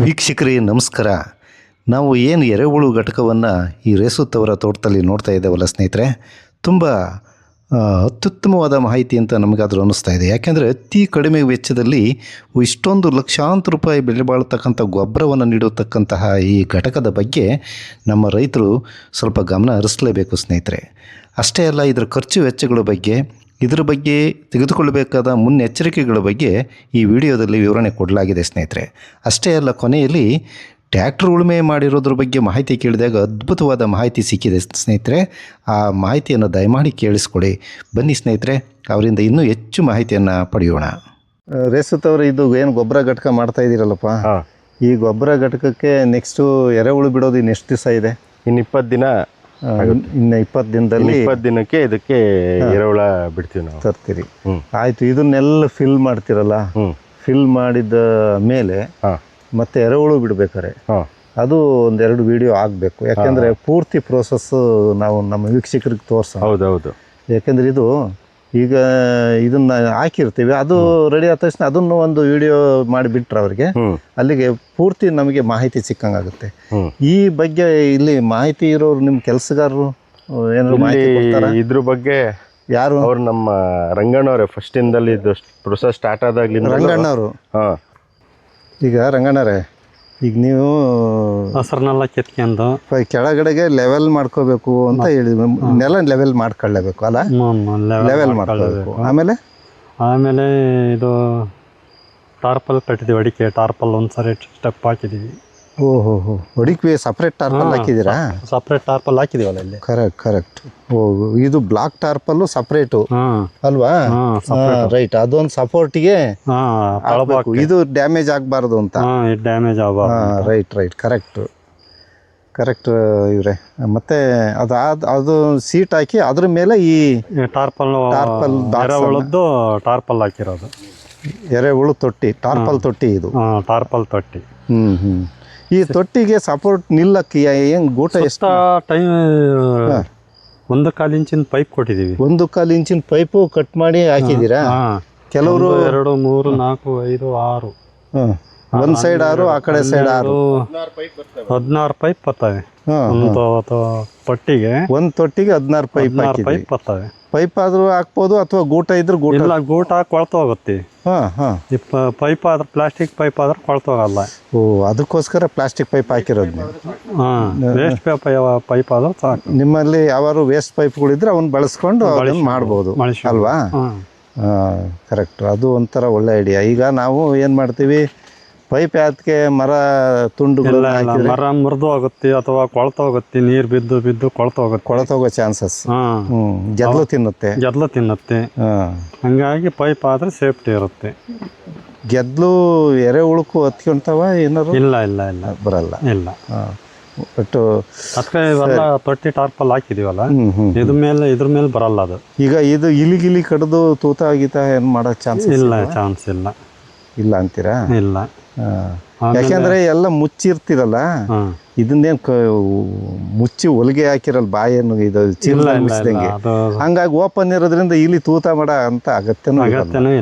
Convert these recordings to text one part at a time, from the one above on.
ವೀಕ್ಷಕರೇ ನಮಸ್ಕಾರ. ನಾವು ಏನು ಎರೆಹುಳು ಘಟಕವನ್ನು ಈ ರೇಸುತ್ತವರ ತೋಟದಲ್ಲಿ ನೋಡ್ತಾ ಇದ್ದೇವಲ್ಲ ಸ್ನೇಹಿತರೆ, ತುಂಬ ಅತ್ಯುತ್ತಮವಾದ ಮಾಹಿತಿ ಅಂತ ನಮಗಾದರೂ ಅನ್ನಿಸ್ತಾ ಇದೆ. ಯಾಕೆಂದರೆ ಅತಿ ಕಡಿಮೆ ವೆಚ್ಚದಲ್ಲಿ ಇಷ್ಟೊಂದು ಲಕ್ಷಾಂತರ ರೂಪಾಯಿ ಬೆಲೆ ಬಾಳ್ತಕ್ಕಂಥ ಗೊಬ್ಬರವನ್ನು ನೀಡತಕ್ಕಂತಹ ಈ ಘಟಕದ ಬಗ್ಗೆ ನಮ್ಮ ರೈತರು ಸ್ವಲ್ಪ ಗಮನ ಹರಿಸಲೇಬೇಕು ಸ್ನೇಹಿತರೆ. ಅಷ್ಟೇ ಅಲ್ಲ, ಇದರ ಖರ್ಚು ವೆಚ್ಚಗಳ ಬಗ್ಗೆ, ಇದರ ಬಗ್ಗೆ ತೆಗೆದುಕೊಳ್ಳಬೇಕಾದ ಮುನ್ನೆಚ್ಚರಿಕೆಗಳ ಬಗ್ಗೆ ಈ ವಿಡಿಯೋದಲ್ಲಿ ವಿವರಣೆ ಕೊಡಲಾಗಿದೆ ಸ್ನೇಹಿತರೆ. ಅಷ್ಟೇ ಅಲ್ಲ, ಕೊನೆಯಲ್ಲಿ ಟ್ಯಾಕ್ಟ್ರ್ ಉಳುಮೆ ಮಾಡಿರೋದ್ರ ಬಗ್ಗೆ ಮಾಹಿತಿ ಕೇಳಿದಾಗ ಅದ್ಭುತವಾದ ಮಾಹಿತಿ ಸಿಕ್ಕಿದೆ ಸ್ನೇಹಿತರೆ. ಆ ಮಾಹಿತಿಯನ್ನು ದಯಮಾಡಿ ಕೇಳಿಸ್ಕೊಡಿ. ಬನ್ನಿ ಸ್ನೇಹಿತರೆ, ಅವರಿಂದ ಇನ್ನೂ ಹೆಚ್ಚು ಮಾಹಿತಿಯನ್ನು ಪಡೆಯೋಣ. ರೇಸುತ್ತವರು ಇದು ಏನು ಗೊಬ್ಬರ ಘಟಕ ಮಾಡ್ತಾ ಇದ್ದೀರಲ್ಲಪ್ಪ, ಈ ಗೊಬ್ಬರ ಘಟಕಕ್ಕೆ ನೆಕ್ಸ್ಟು ಎರೆಹುಳು ಬಿಡೋದು ಇನ್ನು ಎಷ್ಟು ದಿವಸ ಇದೆ? ಇನ್ನು 20 ದಿನ. ಇನ್ನು 20 ದಿನದಲ್ಲಿ 20 ದಿನಕ್ಕೆ ಇದಕ್ಕೆ ಎರೆಹುಳ ಬಿಡ್ತೀವಿ ನಾವು. ತರ್ತೀರಿ. ಆಯಿತು. ಇದನ್ನೆಲ್ಲ ಫಿಲ್ ಮಾಡ್ತಿರಲ್ಲ, ಫಿಲ್ ಮಾಡಿದ ಮೇಲೆ ಮತ್ತೆ ಎರೆಹುಳು ಬಿಡ್ಬೇಕಾರೆ ಅದು ಒಂದೆರಡು ವಿಡಿಯೋ ಆಗಬೇಕು. ಯಾಕೆಂದರೆ ಪೂರ್ತಿ ಪ್ರೋಸೆಸ್ಸು ನಾವು ನಮ್ಮ ವೀಕ್ಷಕರಿಗೆ ತೋರಿಸೋಣ. ಹೌದೌದು. ಯಾಕೆಂದರೆ ಇದು ಈಗ ಇದನ್ನು ಹಾಕಿರ್ತೀವಿ, ಅದು ರೆಡಿ ಆದ ತಕ್ಷಣ ಅದನ್ನು ಒಂದು ವಿಡಿಯೋ ಮಾಡಿಬಿಟ್ರೆ ಅವರಿಗೆ ಅಲ್ಲಿಗೆ ಪೂರ್ತಿ ನಮಗೆ ಮಾಹಿತಿ ಸಿಕ್ಕಂಗಾಗುತ್ತೆ. ಈ ಬಗ್ಗೆ ಇಲ್ಲಿ ಮಾಹಿತಿ ಇರೋರು ನಿಮ್ಮ ಕೆಲಸಗಾರರು ಏನಾದ್ರು ಮಾಹಿತಿ ಕೊಡ್ತಾರಾ ಇದ್ರ ಬಗ್ಗೆ? ಯಾರು? ಅವ್ರು ನಮ್ಮ ರಂಗಣ್ಣವ್ರೆ. ಫಸ್ಟ್ ಇಂದಲ್ಲಿ ಇದು ಪ್ರೊಸೆಸ್ ಸ್ಟಾರ್ಟ್ ಆದಾಗ್ಲಿಂದ ರಂಗಣ್ಣವರು. ಈಗ ರಂಗಣ್ಣರೇ, ಈಗ ನೀವು ಹಸ್ರನ್ನೆಲ್ಲ ಕಿತ್ಕೊಂಡು ಕೆಳಗಡೆಗೆ ಲೆವೆಲ್ ಮಾಡ್ಕೋಬೇಕು ಅಂತ ಹೇಳಿದ್ವಿ. ನೆಲ ಲೆವೆಲ್ ಮಾಡ್ಕೊಳ್ಳೇಬೇಕು ಅಲ್ಲ? ಲೆವೆಲ್ ಮಾಡ್ಕೋಬೇಕು. ಆಮೇಲೆ ಇದು ಟಾರ್ಪಲ್ ಕಟ್ಟಿದ್ದೀವಿ. ಅಡಿಕೆ ಟಾರ್ಪಲ್ ಒಂದ್ಸರಿ ಸ್ಟೆಪ್ ಹಾಕಿದ್ದೀವಿ. ಓಹೋ, ಹೊಡಿಕ್ವಿ ಸಪ್ರೇಟ್ ಟಾರ್ಪಲ್ ಹಾಕಿದ್ದೀರಾ? ಸಪ್ರೇಟ್ ಟಾರ್ಪಲ್ ಹಾಕಿದೀವಲ್ಲ ಇಲ್ಲಿ. ಕರೆಕ್ಟ್. ಇದು ಬ್ಲಾಕ್ ಟಾರ್ಪಲ್ಲು ಸಪ್ರೇಟು ಅಲ್ವಾ? ರೈಟ್. ಅದೊಂದು ಸಪೋರ್ಟಿಗೆ ಇದು ಡ್ಯಾಮೇಜ್ ಆಗಬಾರ್ದು ಅಂತ. ಡ್ಯಾಮೇಜ್ ಆಗಬಾರ್ದು. ರೈಟ್. ಕರೆಕ್ಟ್ ಇವ್ರೆ. ಮತ್ತೆ ಅದು ಸೀಟ್ ಹಾಕಿ ಅದ್ರ ಮೇಲೆ ಈ ಟಾರ್ಪಲ್ ಎರೆಹುಳದ್ದು ಟಾರ್ಪಲ್ ಹಾಕಿರೋದು. ಎರೆಹುಳು ತೊಟ್ಟಿ, ಟಾರ್ಪಲ್ ತೊಟ್ಟಿ ಇದು. ಟಾರ್ಪಲ್ ತೊಟ್ಟಿ. ಈ ತೊಟ್ಟಿಗೆ ಸಪೋರ್ಟ್ ನಿಲ್ಲಕ್ಕೆ ಹೆಂಗ್ ಗೂಟ ಎಷ್ಟು ಟೈಮ್? 1 ಇಂಚಿನ ಪೈಪ್ ಕೊಟ್ಟಿದ್ದೀವಿ. 1 ಇಂಚಿನ ಪೈಪು ಕಟ್ ಮಾಡಿ ಹಾಕಿದ್ದೀರಾ? ಕೆಲವರು 2, 3, 4, 5, 6. ಒಂದ್ ಸೈಡ್ 6, ಆ ಕಡೆ ಸೈಡ್ 6. 16 ಪೈಪ್ ಬರ್ತವೆ ಒಂದು ತೊಟ್ಟಿಗೆ. ಒಂದು ತೊಟ್ಟಿಗೆ 16 ಪೈಪ್ ಬರ್ತವೆ. ಪೈಪ್ ಆದ್ರೂ ಹಾಕ್ಬೋದು ಅಥವಾ ಗೂಟ ಇದ್ರೆ ಗೂಟ. ಇಲ್ಲ, ಗೂಟ ಕೊಳ್ತು ಹೋಗುತ್ತೆ. ಪೈಪ್ ಆದ್ರೆ, ಪ್ಲಾಸ್ಟಿಕ್ ಪೈಪ್ ಆದ್ರೆ ಕೊಳ್ತು ಹೋಗಲ್ಲ. ಅದಕ್ಕೋಸ್ಕರ ಪ್ಲಾಸ್ಟಿಕ್ ಪೈಪ್ ಹಾಕಿರೋದು. ವೇಸ್ಟ್ ಪೈಪ್ ಆದ್ರೆ ಸಾಕು. ನಿಮ್ಮಲ್ಲಿ ಯಾವಾರು ವೇಸ್ಟ್ ಪೈಪ್ಗಳಿದ್ರೆ ಅವನ್ನ ಬಳಸ್ಕೊಂಡು ಮಾಡ್ಬೋದು ಅಲ್ವಾ? ಕರೆಕ್ಟ್. ಅದು ಒಂಥರ ಒಳ್ಳೆ ಐಡಿಯಾ. ಈಗ ನಾವು ಏನು ಮಾಡ್ತೀವಿ, ಪೈಪ್ ಯಾತಕ್ಕೆ ಮರ ತುಂಡುಗಳು ಮರ ಮುರಿದು ಹೋಗುತ್ತೆ ಅಥವಾ ಕೊಳ್ತು ಹೋಗುತ್ತೆ. ನೀರು ಬಿದ್ದು ಕೊಳತೋಗೋ ಚಾನ್ಸಸ್. ಜದ್ಲು ತಿನ್ನುತ್ತೆ. ಹಂಗಾಗಿ ಪೈಪ್ ಆದ್ರೆ ಸೇಫ್ಟಿ ಇರುತ್ತೆ. ಗೆದ್ಲು ಎರೆಹುಳಕ್ಕೂ ಹತ್ಕೊಂತಾವ ಏನಾರು? ಇಲ್ಲ ಬರಲ್ಲ. ಇಲ್ಲ. ಬಟ್ ಅದಕ್ಕೆ ಇವೆಲ್ಲ ತೊಟ್ಟಿ ಟಾರ್ಪಲ್ ಹಾಕಿದೀವಲ್ಲ, ಇದ್ರ ಮೇಲೆ ಬರಲ್ಲ ಅದು. ಈಗ ಇದು ಇಲಿಗಿಲಿ ಕಡ್ದು ತೂತ ಗೀತ ಏನು ಮಾಡೋ ಚಾನ್ಸ್ ಇಲ್ಲ ಅಂತೀರಾ? ಇಲ್ಲ. ಯಾಕೆಂದ್ರೆ ಎಲ್ಲ ಮುಚ್ಚಿರ್ತಿರಲ್ಲ, ಇದನ್ನೇನು ಮುಚ್ಚಿ ಹೊಲಿಗೆ ಹಾಕಿರಲ್ಲ, ಬಾಯನ್ನು ಇದು ಚೀಲ ಮುಚ್ಚಿದಂಗೆ. ಹಂಗಾಗಿ ಓಪನ್ ಇರೋದ್ರಿಂದ ಇಲ್ಲಿ ತೂತ ಮಾಡ ಅಂತ ಅಗತ್ಯನೂ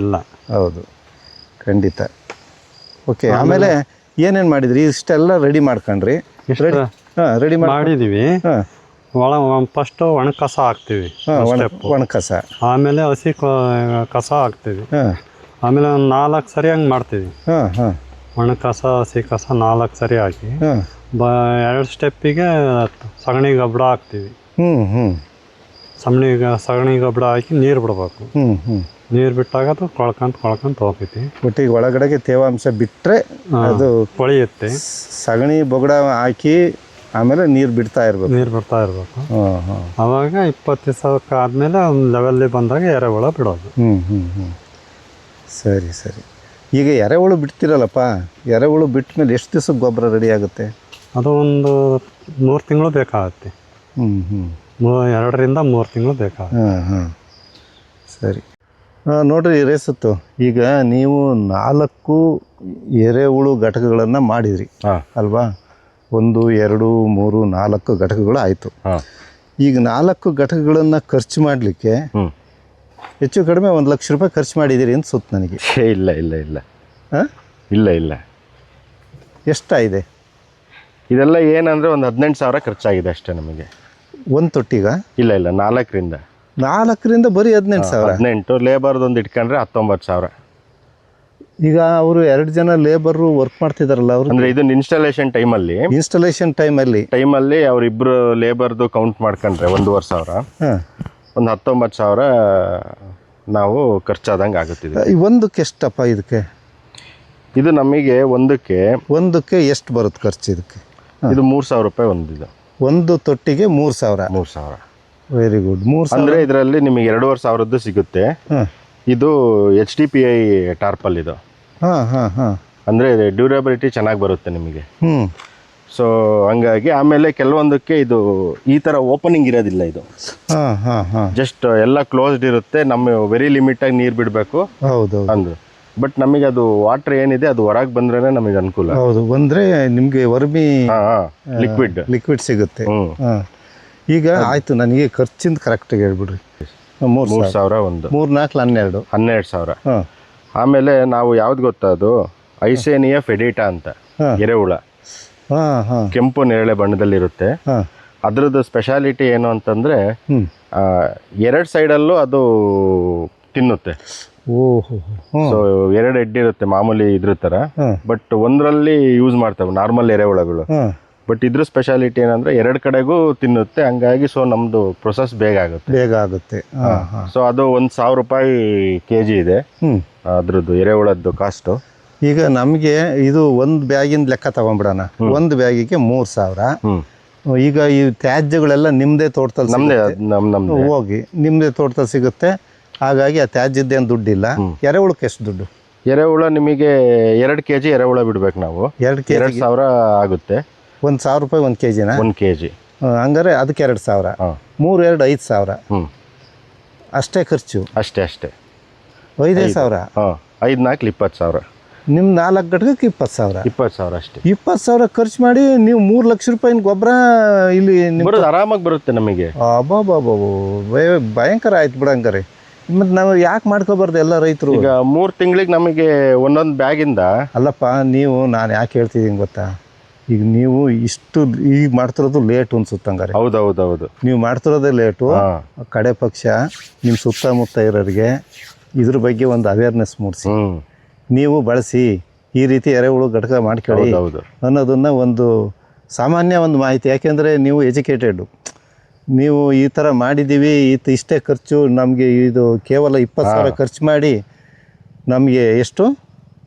ಇಲ್ಲ. ಹೌದು, ಖಂಡಿತ. ಓಕೆ. ಆಮೇಲೆ ಏನೇನು ಮಾಡಿದ್ರಿ? ಇಷ್ಟೆಲ್ಲ ರೆಡಿ ಮಾಡ್ಕೊಂಡ್ರಿ? ರೆಡಿ ಮಾಡಿದೀವಿ. ಫಸ್ಟ್ ಒಣಕಸ ಹಾಕ್ತಿವಿ. ಒಣಕಸ, ಆಮೇಲೆ ಹಸಿ ಕಸ ಹಾಕ್ತಿವಿ. ಆಮೇಲೆ 4 ಸರಿ ಹಂಗೆ ಮಾಡ್ತೀವಿ. ಒಣಕಸ ಹಸಿ ಕಸ 4 ಸರಿ ಹಾಕಿ 2 ಸ್ಟೆಪ್ಪಿಗೆ ಸಗಣಿ ಗೊಬ್ಬರ ಹಾಕ್ತೀವಿ. ಸಗಣಿ ಗೊಬ್ಬರ ಹಾಕಿ ನೀರು ಬಿಡಬೇಕು. ನೀರು ಬಿಟ್ಟಾಗ ಅದು ಕೊಳ್ಕೊಂತ ಹೋಗ್ತೈತಿ. ಒಟ್ಟಿಗೆ ಒಳಗಡೆಗೆ ತೇವಾಂಶ ಬಿಟ್ಟರೆ ಅದು ಕೊಳೆಯುತ್ತೆ. ಸಗಣಿ ಬೊಗಡ ಹಾಕಿ ಆಮೇಲೆ ನೀರು ಬಿಡ್ತಾ ಇರಬೇಕು. ಅವಾಗ 20 ದಿವಸಕ್ಕೆ ಆದಮೇಲೆ ಒಂದು ಲೆವೆಲ್ಲಿ ಬಂದಾಗ ಎರೆಹುಳ ಬಿಡೋದು. ಸರಿ. ಈಗ ಎರೆಹುಳು ಬಿಡ್ತಿರಲ್ಲಪ್ಪ, ಎರೆಹುಳು ಬಿಟ್ಟ ಮೇಲೆ ಎಷ್ಟು ದಿವಸಕ್ಕೆ ಗೊಬ್ಬರ ರೆಡಿ ಆಗುತ್ತೆ? ಅದು ಒಂದು 3 ತಿಂಗಳು ಬೇಕಾಗುತ್ತೆ. 2 ರಿಂದ 3 ತಿಂಗಳು ಬೇಕಾಗುತ್ತೆ. ಸರಿ. ನೋಡ್ರಿ ರೇಸುತ್ತು, ಈಗ ನೀವು 4 ಎರೆಹುಳು ಘಟಕಗಳನ್ನು ಮಾಡಿದ್ರಿ ಅಲ್ವಾ? 1, 2, 3, 4 ಘಟಕಗಳು ಆಯಿತು. ಈಗ 4 ಘಟಕಗಳನ್ನು ಖರ್ಚು ಮಾಡಲಿಕ್ಕೆ ಹೆಚ್ಚು ಕಡಿಮೆ 1 ಲಕ್ಷ ರೂಪಾಯಿ ಖರ್ಚು ಮಾಡಿದ್ದೀರಿ ಅಂತ ಸುತ್ತ ನನಗೆ. ಇಲ್ಲ. ಎಷ್ಟಾಗಿದೆ ಇದೆಲ್ಲ ಏನಂದ್ರೆ ಒಂದು 18,000 ಖರ್ಚಾಗಿದೆ ಅಷ್ಟೇ ನಮಗೆ. ಒಂದು ತೊಟ್ಟಿಗ? ಇಲ್ಲ 4ರಿಂದ 4ರಿಂದ ಬರೀ 18,000. 18 ಲೇಬರ್ದೊಂದು ಇಟ್ಕೊಂಡ್ರೆ 19,000. ಈಗ ಅವರು 2 ಜನ ಲೇಬರು ವರ್ಕ್ ಮಾಡ್ತಿದಾರಲ್ಲ ಅವರು, ಅಂದ್ರೆ ಇದನ್ನ ಇನ್ಸ್ಟಾಲೇಷನ್ ಇನ್ಸ್ಟಾಲೇಷನ್ ಟೈಮಲ್ಲಿ ಅವರಿಬ್ರು ಲೇಬರ್ದು ಕೌಂಟ್ ಮಾಡ್ಕೊಂಡ್ರೆ 1,500,000, ಒಂದು 19,000 ನಾವು ಖರ್ಚಾದಂಗೆ ಆಗುತ್ತಿದೆ. ಒಂದಕ್ಕೆ ಎಷ್ಟಪ್ಪ ಇದಕ್ಕೆ? ಇದು ನಮಗೆ ಒಂದಕ್ಕೆ ಎಷ್ಟು ಬರುತ್ತೆ ಖರ್ಚು ಇದಕ್ಕೆ? ಇದು 3,000 ರೂಪಾಯಿ ಒಂದಿದು. ಒಂದು ತೊಟ್ಟಿಗೆ 3,000. 3,000 ವೆರಿ ಗುಡ್. 3,000 ಅಂದ್ರೆ ಇದರಲ್ಲಿ ನಿಮಗೆ 2,500 ಸಿಗುತ್ತೆ. ಇದು HDPE ಟಾರ್ಪಲ್ ಇದು. ಅಂದ್ರೆ ಡ್ಯೂರಬಿಲಿಟಿ ಚೆನ್ನಾಗಿ ಬರುತ್ತೆ ನಿಮಗೆ. ಸೊ ಹಂಗಾಗಿ ಆಮೇಲೆ ಕೆಲವೊಂದಕ್ಕೆ ಇದು ಈ ತರ ಓಪನಿಂಗ್ ಇರೋದಿಲ್ಲ. ಇದು ಜಸ್ಟ್ ಎಲ್ಲ ಕ್ಲೋಸ್ಡ್ ಇರುತ್ತೆ. ನಮ್ಮ ವೆರಿ ಲಿಮಿಟ್ ಆಗಿ ನೀರು ಬಿಡಬೇಕು. ಹೌದು ಅಂದ್ರೆ ಬಟ್ ನಮಗೆ ಅದು ವಾಟರ್ ಏನಿದೆ ಅದು ಹೊರಗೆ ಬಂದ್ರೆ ನಮಗೆ ಅನುಕೂಲ. ಹೌದು, ಬಂದ್ರೆ ನಿಮ್ಗೆ ವರ್ಮಿ ಲಿಕ್ವಿಡ್ ಸಿಗುತ್ತೆ. ಈಗ ಆಯ್ತು, ನನಗೆ ಖರ್ಚಿಂದ ಕರೆಕ್ಟಾಗಿ ಹೇಳ್ಬಿಡ್ರಿ. 3,000 ಒಂದು 3, 4, 12,000. ಆಮೇಲೆ ನಾವು ಯಾವ್ದು ಗೊತ್ತಾ, ಅದು ಐಸೇನಿಯಾ ಫೆಡಿಟಾ ಅಂತ ಎರೆಹುಳ, ಕೆಂಪು ನೇರಳೆ ಬಣ್ಣದಲ್ಲಿರುತ್ತೆ. ಅದ್ರದ್ದು ಸ್ಪೆಷಾಲಿಟಿ ಏನು ಅಂತಂದ್ರೆ 2 ಸೈಡಲ್ಲೂ ಅದು ತಿನ್ನುತ್ತೆ. ಸೊ 2 ಹೆಡ್ ಇರುತ್ತೆ ಮಾಮೂಲಿ ಇದ್ರ ತರ, ಬಟ್ ಒಂದರಲ್ಲಿ ಯೂಸ್ ಮಾಡ್ತವೆ ನಾರ್ಮಲ್ ಎರೆಹುಳಗಳು. ಬಟ್ ಇದ್ರ ಸ್ಪೆಷಾಲಿಟಿ ಏನಂದ್ರೆ 2 ಕಡೆಗೂ ತಿನ್ನುತ್ತೆ. ಹಂಗಾಗಿ ಸೊ ನಮ್ದು ಪ್ರೊಸೆಸ್ ಬೇಗ ಆಗುತ್ತೆ. ಸೊ ಅದು 1,000 ರೂಪಾಯಿ kg ಇದೆ ಅದ್ರದ್ದು ಎರೆಹುಳದ್ದು ಕಾಸ್ಟ್. ಈಗ ನಮಗೆ ಇದು ಒಂದು ಬ್ಯಾಗಿನ ಲೆಕ್ಕ ತಗೊಂಡ್ಬಿಡೋಣ. ಒಂದು ಬ್ಯಾಗಿಗೆ 3,000. ಈಗ ಈ ತ್ಯಾಜ್ಯಗಳೆಲ್ಲ ನಿಮ್ದೇ ತೋಟದಲ್ಲಿ ಹೋಗಿ ನಿಮ್ದೇ ತೋಟದಲ್ಲಿ ಸಿಗುತ್ತೆ. ಹಾಗಾಗಿ ಆ ತ್ಯಾಜ್ಯದ್ದೇನು ದುಡ್ಡಿಲ್ಲ. ಎರೆಹುಳಕ್ಕೆ ಎಷ್ಟು ದುಡ್ಡು? ಎರೆಹುಳ ನಿಮಗೆ 2 kg ಎರೆಹುಳ ಬಿಡ್ಬೇಕು ನಾವು. 2,000 ಆಗುತ್ತೆ. 1,000 ರೂಪಾಯಿ 1 kg. 1 kg ಹಂಗಾರೆ ಅದಕ್ಕೆ 2,000. 3, 2, 5,000 ಅಷ್ಟೇ ಖರ್ಚು. ಅಷ್ಟೇ 5,000. 5, 4, 20,000. ನಿಮ್ಮ 4 ಘಟಕಕ್ಕೆ 20,000. 20,000 ಅಷ್ಟೇ. 20,000 ಖರ್ಚು ಮಾಡಿ ನೀವು 3 ಲಕ್ಷ ರೂಪಾಯಿನ ಗೊಬ್ಬರ ಇಲ್ಲಿ ಆರಾಮಾಗಿ ಬರುತ್ತೆ ನಮಗೆ. ಭಯಂಕರ ಆಯ್ತು ಬಿಡಂಗಾರೆ. ಮತ್ತು ನಾವು ಯಾಕೆ ಮಾಡ್ಕೋಬಾರ್ದು ಎಲ್ಲ ರೈತರು? ಈಗ 3 ತಿಂಗಳಿಗೆ ನಮಗೆ ಒಂದೊಂದು ಬ್ಯಾಗಿಂದ. ಅಲ್ಲಪ್ಪ, ನಾನು ಯಾಕೆ ಹೇಳ್ತಿದ್ದೀನಿ ಗೊತ್ತಾ, ಈಗ ನೀವು ಇಷ್ಟು ಈಗ ಮಾಡ್ತಿರೋದು ಲೇಟು ಅನ್ಸುತ್ತಂಗಾರೆ. ಹೌದೌದೌದು, ನೀವು ಮಾಡ್ತಿರೋದೇ ಲೇಟು. ಕಡೆ ಪಕ್ಷ ನಿಮ್ಮ ಸುತ್ತಮುತ್ತ ಇರೋರಿಗೆ ಇದ್ರ ಬಗ್ಗೆ ಒಂದು ಅವೇರ್ನೆಸ್ ಮೂಡಿಸಿ, ನೀವು ಬಳಸಿ, ಈ ರೀತಿ ಎರೆಹುಳು ಘಟಕ ಮಾಡ್ಕೊಳ್ಳಿ ಅನ್ನೋದನ್ನು ಒಂದು ಸಾಮಾನ್ಯ ಒಂದು ಮಾಹಿತಿ. ಯಾಕೆಂದರೆ ನೀವು ಎಜುಕೇಟೆಡು, ನೀವು ಈ ಥರ ಮಾಡಿದ್ದೀವಿ, ಇಷ್ಟೇ ಖರ್ಚು ನಮಗೆ, ಇದು ಕೇವಲ 20,000 ಖರ್ಚು ಮಾಡಿ ನಮಗೆ ಎಷ್ಟು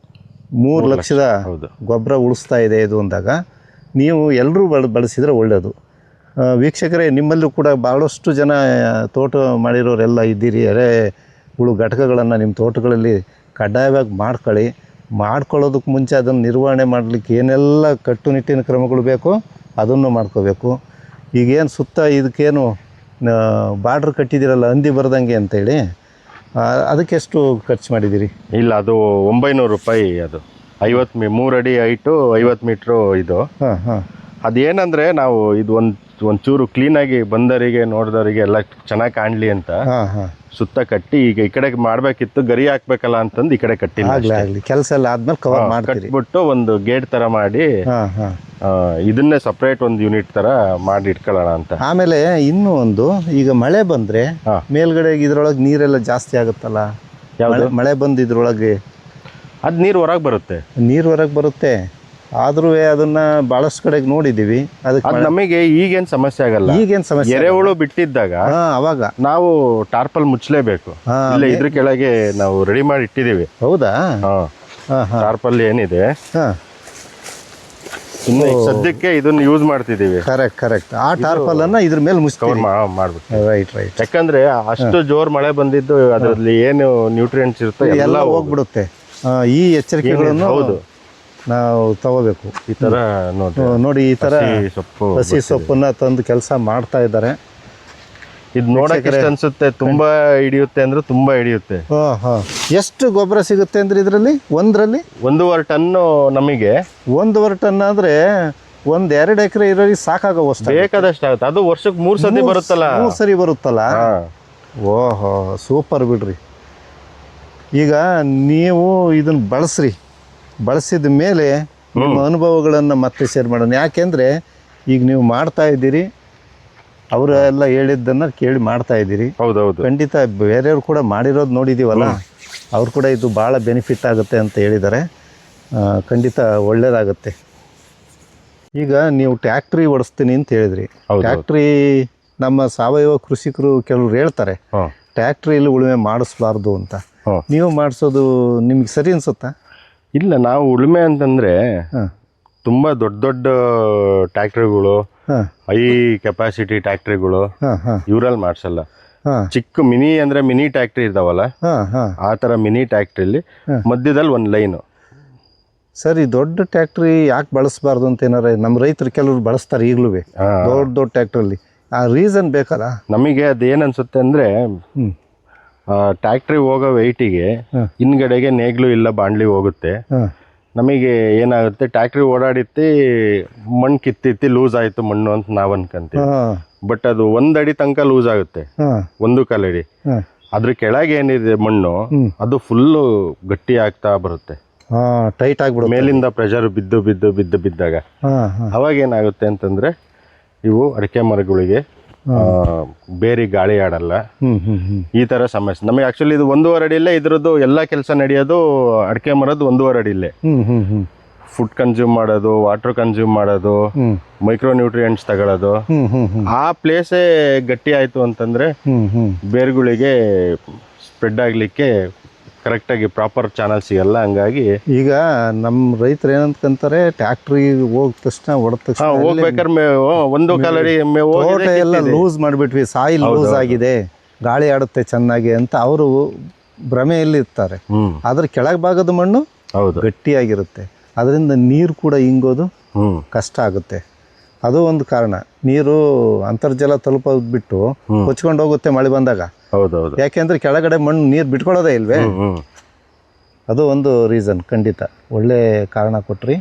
3 ಲಕ್ಷದ ಗೊಬ್ಬರ ಉಳಿಸ್ತಾ ಇದೆ ಇದು ಅಂದಾಗ ನೀವು ಎಲ್ಲರೂ ಬಳಸಿದರೆ ಒಳ್ಳೆಯದು. ವೀಕ್ಷಕರೇ, ನಿಮ್ಮಲ್ಲೂ ಕೂಡ ಭಾಳಷ್ಟು ಜನ ತೋಟ ಮಾಡಿರೋರೆಲ್ಲ ಇದ್ದೀರಿ. ಎರೆಹುಳು ಘಟಕಗಳನ್ನು ನಿಮ್ಮ ತೋಟಗಳಲ್ಲಿ ಕಡ್ಡಾಯವಾಗಿ ಮಾಡ್ಕೊಳ್ಳೋದಕ್ಕೆ ಮುಂಚೆ ಅದನ್ನು ನಿರ್ವಹಣೆ ಮಾಡಲಿಕ್ಕೆ ಏನೆಲ್ಲ ಕಟ್ಟುನಿಟ್ಟಿನ ಕ್ರಮಗಳು ಬೇಕೋ ಅದನ್ನು ಮಾಡ್ಕೋಬೇಕು. ಈಗೇನು ಸುತ್ತ ಇದಕ್ಕೇನು ಬಾರ್ಡ್ರ್ ಕಟ್ಟಿದ್ದೀರಲ್ಲ ಹಂದಿ ಬರ್ದಂಗೆ ಅಂತೇಳಿ, ಅದಕ್ಕೆ ಎಷ್ಟು ಖರ್ಚು ಮಾಡಿದ್ದೀರಿ? ಇಲ್ಲ, ಅದು 900 ರೂಪಾಯಿ. ಅದು 3 ಅಡಿ ಹೈಟು, 50 ಮೀಟ್ರು ಇದು. ಅದೇನಂದ್ರೆ ನಾವು ಇದು ಒಂಚೂರು ಕ್ಲೀನಾಗಿ ಬಂದವರಿಗೆ ನೋಡಿದವರಿಗೆ ಎಲ್ಲ ಚೆನ್ನಾಗಿ ಕಾಣಲಿ ಅಂತ ಸುತ್ತ ಕಟ್ಟಿ, ಈಗ ಈ ಕಡೆ ಮಾಡಬೇಕಿತ್ತು, ಗರಿ ಹಾಕ್ಬೇಕಲ್ಲ ಅಂತಂದು ಈ ಕಡೆ ಕಟ್ಟಿಲ್ಲ. ಕೆಲಸ ಎಲ್ಲ ಆದ್ಮೇಲೆ ಕವರ್ ಕಟ್ಬಿಟ್ಟು ಒಂದು ಗೇಟ್ ತರ ಮಾಡಿ ಇದನ್ನೇ ಸಪ್ರೇಟ್ ಒಂದು ಯೂನಿಟ್ ತರ ಮಾಡಿ ಇಟ್ಕೊಳ್ಳೋಣ ಅಂತ. ಆಮೇಲೆ ಇನ್ನೂ ಒಂದು, ಈಗ ಮಳೆ ಬಂದ್ರೆ ಮೇಲ್ಗಡೆ ಇದ್ರೊಳಗೆ ನೀರೆಲ್ಲ ಜಾಸ್ತಿ ಆಗುತ್ತಲ್ಲ. ಮಳೆ ಬಂದು ಇದ್ರೊಳಗೆ ಅದು ನೀರು ಹೊರಗೆ ಬರುತ್ತೆ. ಆದ್ರೂ ಅದನ್ನ ಬಹಳಷ್ಟು ಕಡೆಗೆ ನೋಡಿದೀವಿ. ಅದಕ್ಕೆ ನಮಗೆ ಈಗೇನ್ ಸಮಸ್ಯೆ ಆಗಲ್ಲ. ಎರೆಹುಳು ಬಿಟ್ಟಿದ್ದಾಗ ಅವಾಗ ನಾವು ಟಾರ್ಪಲ್ ಮುಚ್ಚಲೇಬೇಕು. ಇಲ್ಲ ಇದ್ರ ಕೆಳಗೆ ನಾವು ರೆಡಿ ಮಾಡಿ ಇಟ್ಟಿದೀವಿ. ಹೌದಾ? ಟಾರ್ಪಲ್ ಏನಿದೆ ಇನ್ನು ಸದ್ಯಕ್ಕೆ ಇದನ್ನ ಯೂಸ್ ಮಾಡ್ತಿದೀವಿ. ಕರೆಕ್ಟ್. ಆ ಟಾರ್ಪಲ್ ಅನ್ನ ಇದ್ರ ಮೇಲೆ ಮಾಡ್ಬಿಟ್ಟು ರೈಟ್. ಯಾಕಂದ್ರೆ ಅಷ್ಟು ಜೋರ್ ಮಳೆ ಬಂದಿದ್ದು ಅದ್ರಲ್ಲಿ ಏನು ನ್ಯೂಟ್ರಿಯೆಂಟ್ಸ್ ಇರುತ್ತೆ ಎಲ್ಲ ಹೋಗ್ಬಿಡುತ್ತೆ. ಈ ಎಚ್ಚರಿಕೆಗಳನ್ನು ಹೌದು ನಾವು ತಗೋಬೇಕು. ಈ ತರ ನೋಡಿ, ಈ ತರ ಹಸಿ ಸೊಪ್ಪನ್ನ ತಂದು ಕೆಲಸ ಮಾಡ್ತಾ ಇದ್ದಾರೆ. ಇದು ನೋಡಕ್ಕೆ ಅನ್ಸುತ್ತೆ ತುಂಬಾ ಹಿಡಿಯುತ್ತೆ ಅಂದ್ರೆ ತುಂಬಾ ಹಿಡಿಯುತ್ತೆ. ಎಷ್ಟು ಗೊಬ್ಬರ ಸಿಗುತ್ತೆ ಅಂದ್ರೆ ಇದರಲ್ಲಿ? 1.5 ಟನ್ ನಮಗೆ. 1.5 ಟನ್ ಆದ್ರೆ 1-2 ಎಕರೆ ಇರೋರಿಗೆ ಸಾಕಾಗೋವಷ್ಟು ಬೇಕಾದಷ್ಟು ಆಗುತ್ತೆ. ಅದು ವರ್ಷಕ್ಕೆ 3 ಸತಿ ಬರುತ್ತಲ್ಲ. 3 ಸರಿ ಬರುತ್ತಲ್ಲ. ಓಹೋ, ಸೂಪರ್ ಬಿಡ್ರಿ. ಈಗ ನೀವು ಇದನ್ನ ಬಳಸಿದ ಮೇಲೆ ನಿಮ್ಮ ಅನುಭವಗಳನ್ನು ಮತ್ತೆ ಶೇರ್ ಮಾಡೋಣ. ಯಾಕೆಂದರೆ ಈಗ ನೀವು ಮಾಡ್ತಾ ಇದ್ದೀರಿ, ಅವರೆಲ್ಲ ಹೇಳಿದ್ದನ್ನು ಕೇಳಿ ಮಾಡ್ತಾ ಇದ್ದೀರಿ. ಹೌದೌದು. ಖಂಡಿತ ಬೇರೆಯವ್ರು ಕೂಡ ಮಾಡಿರೋದು ನೋಡಿದ್ದೀವಲ್ಲ, ಅವ್ರು ಕೂಡ ಇದು ಭಾಳ ಬೆನಿಫಿಟ್ ಆಗುತ್ತೆ ಅಂತ ಹೇಳಿದ್ದಾರೆ. ಖಂಡಿತ ಒಳ್ಳೆಯದಾಗುತ್ತೆ. ಈಗ ನೀವು ಟ್ಯಾಕ್ಟ್ರಿ ಓಡಿಸ್ತೀನಿ ಅಂತ ಹೇಳಿದ್ರಿ. ಟ್ಯಾಕ್ಟ್ರಿ ನಮ್ಮ ಸಾವಯವ ಕೃಷಿಕರು ಕೆಲವ್ರು ಹೇಳ್ತಾರೆ ಟ್ಯಾಕ್ಟ್ರಿಯಲ್ಲಿ ಉಳುಮೆ ಮಾಡಿಸ್ಬಾರ್ದು ಅಂತ. ನೀವು ಮಾಡಿಸೋದು ನಿಮ್ಗೆ ಸರಿ ಅನ್ಸುತ್ತಾ? ಇಲ್ಲ, ನಾವು ಉಳುಮೆ ಅಂತಂದರೆ ತುಂಬ ದೊಡ್ಡ ದೊಡ್ಡ ಟ್ಯಾಕ್ಟ್ರಿಗಳು, ಹೈ ಕೆಪಾಸಿಟಿ ಟ್ಯಾಕ್ಟ್ರಿಗಳು ಇವರಲ್ಲಿ ಮಾಡಿಸಲ್ಲ. ಚಿಕ್ಕ ಮಿನಿ ಅಂದರೆ ಮಿನಿ ಟ್ಯಾಕ್ಟ್ರಿ ಇರ್ತಾವಲ್ಲ, ಆ ಥರ ಮಿನಿ ಟ್ಯಾಕ್ಟ್ರಿಲಿ ಮಧ್ಯದಲ್ಲಿ ಒಂದು ಲೈನು. ಸರಿ, ದೊಡ್ಡ ಟ್ಯಾಕ್ಟ್ರಿ ಯಾಕೆ ಬಳಸಬಾರ್ದು ಅಂತ ಏನಾರ ನಮ್ಮ ರೈತರು ಕೆಲವರು ಬಳಸ್ತಾರೆ ಈಗಲೂ ದೊಡ್ಡ ದೊಡ್ಡ ಟ್ಯಾಕ್ಟ್ರಲ್ಲಿ. ಆ ರೀಸನ್ ಬೇಕಲ್ಲ ನಮಗೆ. ಅದೇನು ಅನ್ಸುತ್ತೆ ಅಂದರೆ ಟ್ಯಾಕ್ಟ್ರಿ ಹೋಗೋ ವೆಯ್ಟಿಗೆ ಹಿಂದ್ಗಡೆಗೆ ನೇಗ್ಲು ಇಲ್ಲ ಬಾಂಡ್ಲಿ ಹೋಗುತ್ತೆ. ನಮಗೆ ಏನಾಗುತ್ತೆ, ಟ್ಯಾಕ್ಟ್ರಿ ಓಡಾಡಿತ್ತಿ ಮಣ್ಣು ಕಿತ್ತಿತ್ತಿ ಲೂಸ್ ಆಯಿತು ಮಣ್ಣು ಅಂತ ನಾವು ಅನ್ಕೊಂತೀವಿ. ಬಟ್ ಅದು 1 ಅಡಿ ತನಕ ಲೂಸ್ ಆಗುತ್ತೆ, 1.25 ಅಡಿ. ಅದ್ರ ಕೆಳಗೆ ಏನಿದೆ ಮಣ್ಣು ಅದು ಫುಲ್ಲು ಗಟ್ಟಿ ಆಗ್ತಾ ಬರುತ್ತೆ, ಟೈಟ್ ಆಗಿಬಿಡುತ್ತೆ. ಮೇಲಿಂದ ಪ್ರೆಷರ್ ಬಿದ್ದಾಗ ಅವಾಗ ಏನಾಗುತ್ತೆ ಅಂತಂದ್ರೆ ಇವು ಅಡಿಕೆ ಮರಗಳಿಗೆ ಬೇರೆ ಗಾಳಿ ಆಡಲ್ಲ, ಈ ತರ ಸಮಸ್ಯೆ. ನಮಗೆ ಆಕ್ಚುಲಿ ಇದು 1.5 ಅಡಿಯಲ್ಲೇ ಇದ್ರದ್ದು ಎಲ್ಲ ಕೆಲಸ ನಡೆಯೋದು. ಅಡಿಕೆ ಮರದ್ದು 1.5 ಅಡಿಯಲ್ಲೇ ಫುಡ್ ಕನ್ಸ್ಯೂಮ್ ಮಾಡೋದು, ವಾಟರ್ ಕನ್ಸ್ಯೂಮ್ ಮಾಡೋದು, ಮೈಕ್ರೋ ನ್ಯೂಟ್ರಿಯೆಂಟ್ಸ್ ತಗೊಳ್ಳೋದು. ಆ ಪ್ಲೇಸೇ ಗಟ್ಟಿ ಆಯ್ತು ಅಂತಂದ್ರೆ ಬೇರುಗಳಿಗೆ ಸ್ಪ್ರೆಡ್ ಆಗ್ಲಿಕ್ಕೆ ಕರೆಕ್ಟಾಗಿ ಪ್ರಾಪರ್ ಚಾನಲ್ ಸಿಗಲ್ಲ. ಹಂಗಾಗಿ ಈಗ ನಮ್ಮ ರೈತರು ಏನಂತಂತಾರೆ, ಟ್ಯಾಕ್ಟ್ರಿ ಹೋದ ತಕ್ಷಣ ಹೊಡೆದ ತಕ್ಷಣ ಹೋಗ್ಬೇಕಾದ್ರೆ 1.25 ಅಡಿ ತೋಟ ಎಲ್ಲ ಲೂಸ್ ಮಾಡಿಬಿಟ್ವಿ, ಸಾಯಿಲ್ ಲೂಸ್ ಆಗಿದೆ, ಗಾಳಿ ಆಡುತ್ತೆ ಚೆನ್ನಾಗಿ ಅಂತ ಅವರು ಭ್ರಮೆಯಲ್ಲಿ ಇರ್ತಾರೆ. ಅದ್ರ ಕೆಳಗೆ ಭಾಗದ ಮಣ್ಣು ಗಟ್ಟಿಯಾಗಿರುತ್ತೆ, ಅದರಿಂದ ನೀರು ಕೂಡ ಹಿಂಗೋದು ಕಷ್ಟ ಆಗುತ್ತೆ. ಅದು ಒಂದು ಕಾರಣ. ನೀರು ಅಂತರ್ಜಲ ತಲುಪೋದು ಬಿಟ್ಟು ಕೊಚ್ಕೊಂಡು ಹೋಗುತ್ತೆ ಮಳೆ ಬಂದಾಗ. ಹೌದೌದು. ಯಾಕೆಂದ್ರೆ ಕೆಳಗಡೆ ಮಣ್ಣು ನೀರು ಬಿಟ್ಕೊಳ್ಳೋದೇ ಇಲ್ವೇ, ಅದು ಒಂದು ರೀಸನ್. ಖಂಡಿತ ಒಳ್ಳೆ ಕಾರಣ ಕೊಟ್ರಿ.